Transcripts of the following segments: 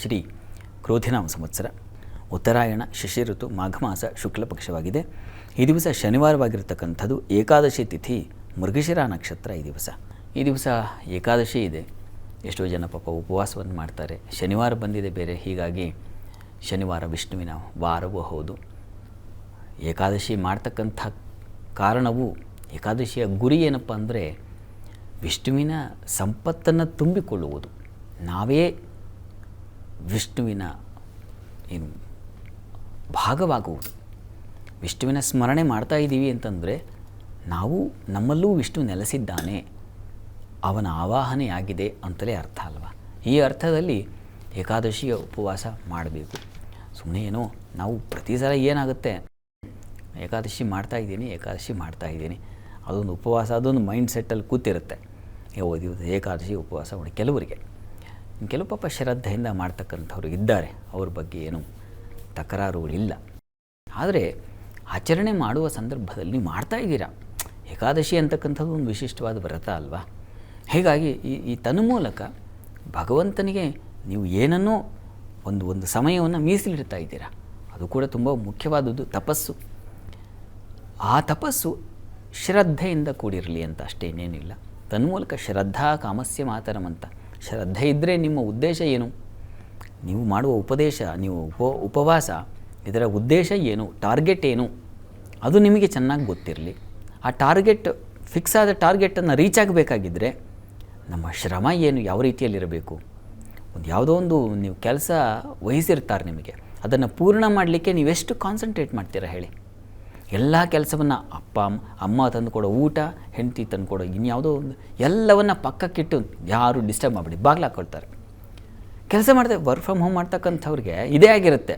ಶ್ರೀ ಕ್ರೋಧಿನಾಮ ಸಂವತ್ಸರ ಉತ್ತರಾಯಣ ಶಿಶಿ ಋತು ಮಾಘ ಮಾಸ ಶುಕ್ಲ ಪಕ್ಷವಾಗಿದೆ. ಈ ದಿವಸ ಶನಿವಾರವಾಗಿರ್ತಕ್ಕಂಥದ್ದು. ಏಕಾದಶಿ ತಿಥಿ ಮೃಗಶಿರ ನಕ್ಷತ್ರ. ಈ ದಿವಸ ಏಕಾದಶಿ ಇದೆ. ಎಷ್ಟೋ ಜನ ಪಾಪ ಉಪವಾಸವನ್ನು ಮಾಡ್ತಾರೆ. ಶನಿವಾರ ಬಂದಿದೆ ಬೇರೆ, ಹೀಗಾಗಿ ಶನಿವಾರ ವಿಷ್ಣುವಿನ ವಾರವೂ ಹೌದು. ಏಕಾದಶಿ ಮಾಡ್ತಕ್ಕಂಥ ಕಾರಣವು, ಏಕಾದಶಿಯ ಗುರಿ ಏನಪ್ಪ ಅಂದರೆ ವಿಷ್ಣುವಿನ ಸಂಪತ್ತನ್ನು ತುಂಬಿಕೊಳ್ಳುವುದು. ನಾವೇ ವಿಷ್ಣುವಿನ ಭಾಗವಾಗುವುದು. ವಿಷ್ಣುವಿನ ಸ್ಮರಣೆ ಮಾಡ್ತಾ ಇದ್ದೀವಿ ಅಂತಂದರೆ ನಾವು ನಮ್ಮಲ್ಲೂ ವಿಷ್ಣು ನೆಲೆಸಿದ್ದಾನೆ, ಅವನ ಆವಾಹನೆಯಾಗಿದೆ ಅಂತಲೇ ಅರ್ಥ ಅಲ್ವಾ. ಈ ಅರ್ಥದಲ್ಲಿ ಏಕಾದಶಿಯ ಉಪವಾಸ ಮಾಡಬೇಕು. ಸುಮ್ಮನೆ ಏನೋ ನಾವು ಪ್ರತಿ ಸಲ ಏನಾಗುತ್ತೆ, ಏಕಾದಶಿ ಮಾಡ್ತಾಯಿದ್ದೀನಿ ಅದೊಂದು ಉಪವಾಸ, ಅದೊಂದು ಮೈಂಡ್ ಸೆಟ್ಟಲ್ಲಿ ಕೂತಿರುತ್ತೆ. ದಿವಸ ಏಕಾದಶಿ ಉಪವಾಸ ಮಾಡಿ. ಕೆಲವು ಪಾಪ ಶ್ರದ್ಧೆಯಿಂದ ಮಾಡ್ತಕ್ಕಂಥವ್ರು ಇದ್ದಾರೆ, ಅವ್ರ ಬಗ್ಗೆ ಏನು ತಕರಾರುಗಳಿಲ್ಲ. ಆದರೆ ಆಚರಣೆ ಮಾಡುವ ಸಂದರ್ಭದಲ್ಲಿ ನೀವು ಮಾಡ್ತಾಯಿದ್ದೀರಾ. ಏಕಾದಶಿ ಅಂತಕ್ಕಂಥದ್ದು ಒಂದು ವಿಶಿಷ್ಟವಾದ ವ್ರತ ಅಲ್ವಾ. ಹೀಗಾಗಿ ಈ ತನ್ಮೂಲಕ ಭಗವಂತನಿಗೆ ನೀವು ಏನನ್ನೋ ಒಂದು ಸಮಯವನ್ನು ಮೀಸಲಿಡ್ತಾ ಇದ್ದೀರಾ. ಅದು ಕೂಡ ತುಂಬ ಮುಖ್ಯವಾದದ್ದು ತಪಸ್ಸು. ಆ ತಪಸ್ಸು ಶ್ರದ್ಧೆಯಿಂದ ಕೂಡಿರಲಿ ಅಂತ ಅಷ್ಟೇ, ಇನ್ನೇನಿಲ್ಲ. ತನ್ಮೂಲಕ ಶ್ರದ್ಧಾ ಕಾಮಸ್ಯ ಮಾತರಂ ಅಂತ. ಶ್ರದ್ಧೆ ಇದ್ದರೆ ನಿಮ್ಮ ಉದ್ದೇಶ ಏನು, ನೀವು ಮಾಡುವ ಉಪವಾಸ ಇದರ ಉದ್ದೇಶ ಏನು, ಟಾರ್ಗೆಟ್ ಏನು, ಅದು ನಿಮಗೆ ಚೆನ್ನಾಗಿ ಗೊತ್ತಿರಲಿ. ಆ ಟಾರ್ಗೆಟ್ ಫಿಕ್ಸ್ ಆದ ಟಾರ್ಗೆಟನ್ನು ರೀಚ್ ಆಗಬೇಕಾಗಿದ್ದರೆ ನಮ್ಮ ಶ್ರಮ ಏನು, ಯಾವ ರೀತಿಯಲ್ಲಿರಬೇಕು. ಯಾವುದೋ ಒಂದು ನೀವು ಕೆಲಸ ವಹಿಸಿರ್ತಾರೆ ನಿಮಗೆ, ಅದನ್ನು ಪೂರ್ಣ ಮಾಡಲಿಕ್ಕೆ ನೀವೆಷ್ಟು ಕಾನ್ಸಂಟ್ರೇಟ್ ಮಾಡ್ತೀರಾ ಹೇಳಿ. ಎಲ್ಲ ಕೆಲಸವನ್ನು ಅಮ್ಮ ತಂದು ಕೊಡೋ ಊಟ, ಹೆಂಡತಿ ತಂದು ಕೊಡೋ ಇನ್ಯಾವುದೋ ಒಂದು ಎಲ್ಲವನ್ನು ಪಕ್ಕಕ್ಕಿಟ್ಟು ಯಾರು ಡಿಸ್ಟರ್ಬ್ ಮಾಡಿಬಿಡಿ ಬಾಗಿಲು ಹಾಕ್ಕೊಳ್ತಾರೆ. ಕೆಲಸ ಮಾಡಿದೆ ವರ್ಕ್ ಫ್ರಮ್ ಹೋಮ್ ಮಾಡ್ತಕ್ಕಂಥವ್ರಿಗೆ ಇದೇ ಆಗಿರುತ್ತೆ.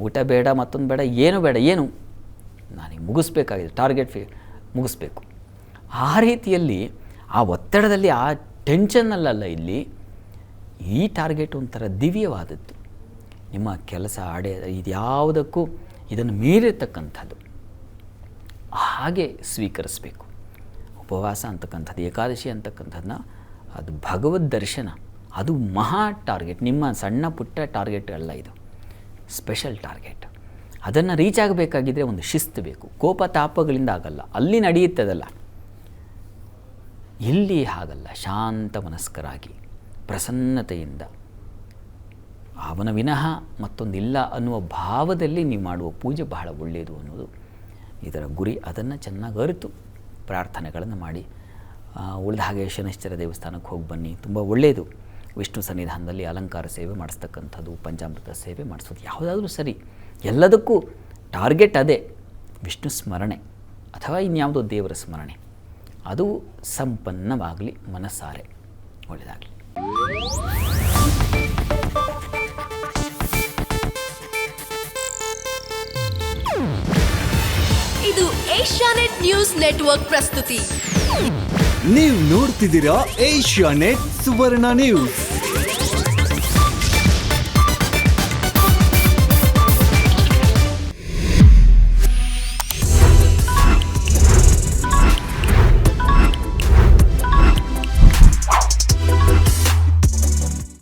ಊಟ ಬೇಡ, ಮತ್ತೊಂದು ಬೇಡ, ಏನು ಬೇಡ, ಏನು ನಾನೀಗ ಮುಗಿಸ್ಬೇಕಾಗಿದೆ, ಟಾರ್ಗೆಟ್ ಮುಗಿಸ್ಬೇಕು. ಆ ರೀತಿಯಲ್ಲಿ ಆ ಒತ್ತಡದಲ್ಲಿ, ಆ ಟೆನ್ಷನ್ನಲ್ಲ ಇಲ್ಲಿ ಈ ಟಾರ್ಗೆಟ್ ಒಂಥರ ದಿವ್ಯವಾದದ್ದು. ನಿಮ್ಮ ಕೆಲಸ ಇದ್ಯಾವುದಕ್ಕೂ ಇದನ್ನು ಮೀರಿರ್ತಕ್ಕಂಥದ್ದು, ಹಾಗೆ ಸ್ವೀಕರಿಸಬೇಕು. ಉಪವಾಸ ಅಂತಕ್ಕಂಥದ್ದು, ಏಕಾದಶಿ ಅಂತಕ್ಕಂಥದ್ದನ್ನ ಅದು ಭಗವದ್ ದರ್ಶನ, ಅದು ಮಹಾ ಟಾರ್ಗೆಟ್. ನಿಮ್ಮ ಸಣ್ಣ ಪುಟ್ಟ ಟಾರ್ಗೆಟ್ ಅಲ್ಲ, ಇದು ಸ್ಪೆಷಲ್ ಟಾರ್ಗೆಟ್. ಅದನ್ನು ರೀಚ್ ಆಗಬೇಕಾಗಿದ್ದರೆ ಒಂದು ಶಿಸ್ತು ಬೇಕು. ಕೋಪ ತಾಪಗಳಿಂದ ಆಗಲ್ಲ, ಅಲ್ಲಿ ನಡೆಯುತ್ತದಲ್ಲ. ಇಲ್ಲಿ ಹಾಗಲ್ಲ. ಶಾಂತ ಮನಸ್ಕರಾಗಿ ಪ್ರಸನ್ನತೆಯಿಂದ ಅವನ ವಿನಃ ಮತ್ತೊಂದಿಲ್ಲ ಅನ್ನುವ ಭಾವದಲ್ಲಿ ನೀವು ಮಾಡುವ ಪೂಜೆ ಬಹಳ ಒಳ್ಳೆಯದು ಅನ್ನೋದು ಇದರ ಗುರಿ. ಅದನ್ನು ಚೆನ್ನಾಗಿ ಅರಿತು ಪ್ರಾರ್ಥನೆಗಳನ್ನು ಮಾಡಿ ಉಳಿದ ಹಾಗೆ ಶನೈಶ್ಚರ ದೇವಸ್ಥಾನಕ್ಕೆ ಹೋಗಿ ಬನ್ನಿ, ತುಂಬ ಒಳ್ಳೆಯದು. ವಿಷ್ಣು ಸನ್ನಿಧಾನದಲ್ಲಿ ಅಲಂಕಾರ ಸೇವೆ ಮಾಡಿಸ್ತಕ್ಕಂಥದ್ದು, ಪಂಚಾಮೃತ ಸೇವೆ ಮಾಡಿಸೋದು, ಯಾವುದಾದ್ರೂ ಸರಿ. ಎಲ್ಲದಕ್ಕೂ ಟಾರ್ಗೆಟ್ ಅದೇ, ವಿಷ್ಣು ಸ್ಮರಣೆ ಅಥವಾ ಇನ್ಯಾವುದೋ ದೇವರ ಸ್ಮರಣೆ. ಅದು ಸಂಪನ್ನವಾಗಲಿ, ಮನಸ್ಸಾರೆ ಒಳ್ಳೆಯದಾಗಲಿ. ಇದು ಏಷ್ಯಾನೆಟ್ ನ್ಯೂಸ್ ನೆಟ್ವರ್ಕ್ ಪ್ರಸ್ತುತಿ. ನೀವು ನೋಡ್ತಿದ್ದೀರಾ ಏಷ್ಯಾನೆಟ್ ಸುವರ್ಣ ನ್ಯೂಸ್.